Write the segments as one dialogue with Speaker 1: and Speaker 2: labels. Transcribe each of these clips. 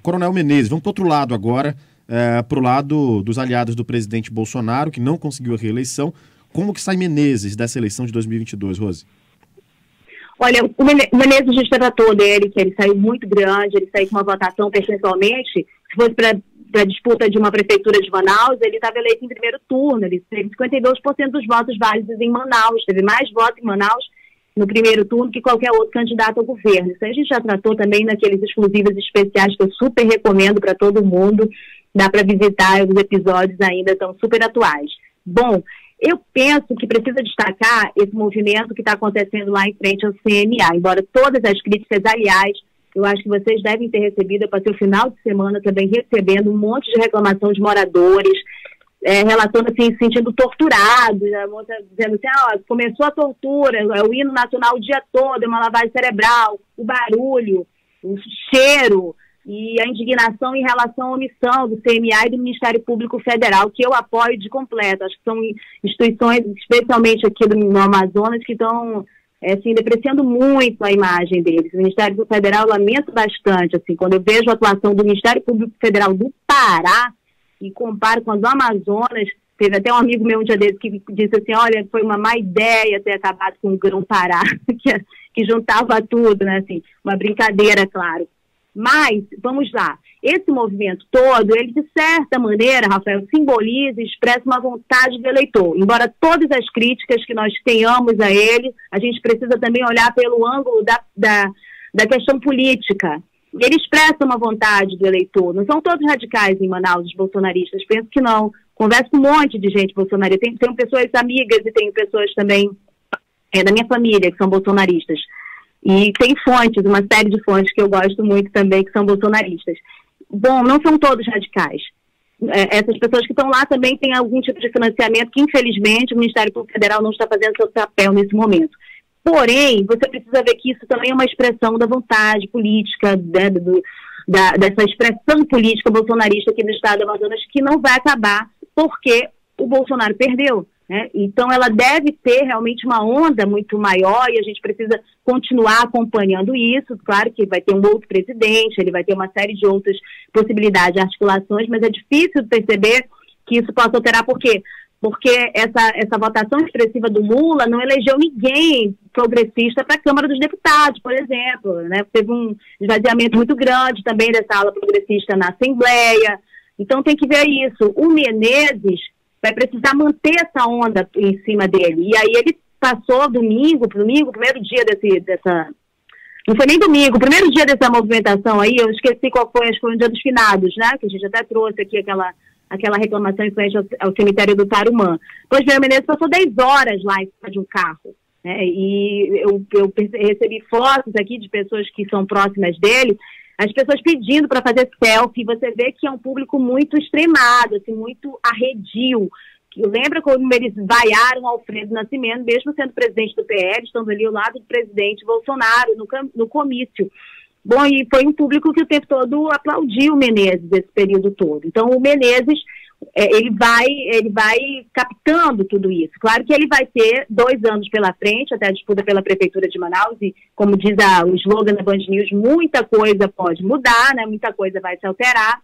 Speaker 1: Coronel Menezes, vamos para o outro lado agora, para o lado dos aliados do presidente Bolsonaro, que não conseguiu a reeleição. Como que sai Menezes dessa eleição de 2022, Rose?
Speaker 2: Olha, o Menezes já tratou dele, que ele saiu muito grande, ele saiu com uma votação percentualmente, se fosse para a disputa de uma prefeitura de Manaus, ele estava eleito em primeiro turno, ele teve 52% dos votos válidos em Manaus, teve mais votos em Manaus no primeiro turno que qualquer outro candidato ao governo. Isso a gente já tratou também naqueles exclusivos especiais que eu super recomendo para todo mundo, dá para visitar, os episódios ainda estão super atuais. Bom, eu penso que precisa destacar esse movimento que está acontecendo lá em frente ao CMA, embora todas as críticas, aliás, eu acho que vocês devem ter recebido, eu passei o final de semana também recebendo um monte de reclamação de moradores, relatando assim, se sentindo torturados, a moça dizendo assim, começou a tortura, o hino nacional o dia todo, uma lavagem cerebral, o barulho, o cheiro e a indignação em relação à omissão do CMA e do Ministério Público Federal, que eu apoio de completo. Acho que são instituições, especialmente aqui no Amazonas, que estão assim, depreciando muito a imagem deles. O Ministério Público Federal, eu lamento bastante, assim, quando eu vejo a atuação do Ministério Público Federal do Pará e comparo com a do Amazonas. Teve até um amigo meu um dia desses que disse assim, olha, foi uma má ideia ter acabado com o Grão Pará, que juntava tudo, né, assim, uma brincadeira, claro. Mas, vamos lá, esse movimento todo, ele de certa maneira, Rafael, simboliza e expressa uma vontade do eleitor. Embora todas as críticas que nós tenhamos a ele, a gente precisa também olhar pelo ângulo da questão política. Ele expressa uma vontade do eleitor. Não são todos radicais em Manaus, os bolsonaristas, penso que não. Converso com um monte de gente bolsonarista. Tenho pessoas amigas e tenho pessoas também da minha família que são bolsonaristas. E tem fontes, uma série de fontes que eu gosto muito também, que são bolsonaristas. Bom, não são todos radicais. Essas pessoas que estão lá também têm algum tipo de financiamento que, infelizmente, o Ministério Público Federal não está fazendo seu papel nesse momento. Porém, você precisa ver que isso também é uma expressão da vontade política, dessa expressão política bolsonarista aqui no estado do Amazonas, que não vai acabar porque o Bolsonaro perdeu. Então ela deve ter realmente uma onda muito maior e a gente precisa continuar acompanhando isso. Claro que vai ter um outro presidente, ele vai ter uma série de outras possibilidades de articulações, mas é difícil perceber que isso possa alterar. Por quê? Porque essa votação expressiva do Lula não elegeu ninguém progressista para a Câmara dos Deputados, por exemplo, né? Teve um esvaziamento muito grande também dessa ala progressista na Assembleia. Então tem que ver isso. O Menezes vai precisar manter essa onda em cima dele. E aí ele passou domingo, primeiro dia dessa... Não foi nem domingo, o primeiro dia dessa movimentação aí, eu esqueci qual foi, acho que foi o dia dos finados, né? Que a gente até trouxe aqui aquela reclamação em frente ao cemitério do Tarumã. Pois bem, o Menezes passou 10 horas lá em cima de um carro. E eu recebi fotos aqui de pessoas que são próximas dele, as pessoas pedindo para fazer selfie. Você vê que é um público muito extremado, assim, muito arredio. Lembra como eles vaiaram Alfredo Nascimento, mesmo sendo presidente do PL, estando ali ao lado do presidente Bolsonaro no comício. Bom, e foi um público que o tempo todo aplaudiu o Menezes esse período todo. Então o Menezes, ele vai captando tudo isso. Claro que ele vai ter 2 anos pela frente, até a disputa pela Prefeitura de Manaus, e como diz o slogan da Band News, muita coisa pode mudar, né? Muita coisa vai se alterar,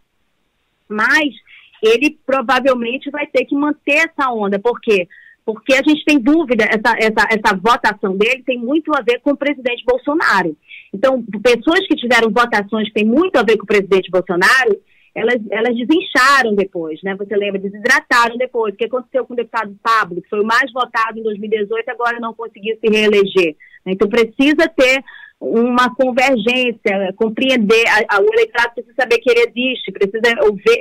Speaker 2: mas ele provavelmente vai ter que manter essa onda. Por quê? Porque a gente tem dúvida, essa votação dele tem muito a ver com o presidente Bolsonaro. Então, pessoas que tiveram votações que têm muito a ver com o presidente Bolsonaro, elas desincharam depois, né? Você lembra, desidrataram depois. O que aconteceu com o deputado Pablo, que foi o mais votado em 2018, agora não conseguiu se reeleger. Então, precisa ter uma convergência, compreender, o eleitorado precisa saber que ele existe, precisa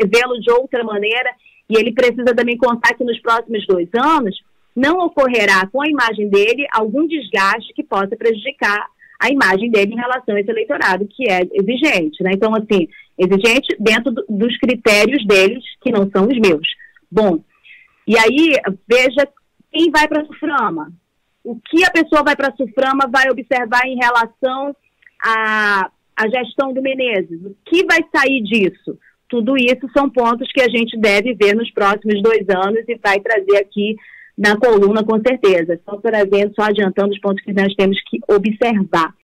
Speaker 2: vê-lo de outra maneira, e ele precisa também contar que nos próximos 2 anos não ocorrerá com a imagem dele algum desgaste que possa prejudicar a imagem dele em relação a esse eleitorado, que é exigente, né? Então, assim, exigente dentro dos critérios deles, que não são os meus. Bom, e aí, veja quem vai para a SUFRAMA. O que a pessoa vai para a SUFRAMA vai observar em relação à gestão do Menezes? O que vai sair disso? Tudo isso são pontos que a gente deve ver nos próximos 2 anos e vai trazer aqui na coluna, com certeza. Só adiantando os pontos que nós temos que observar.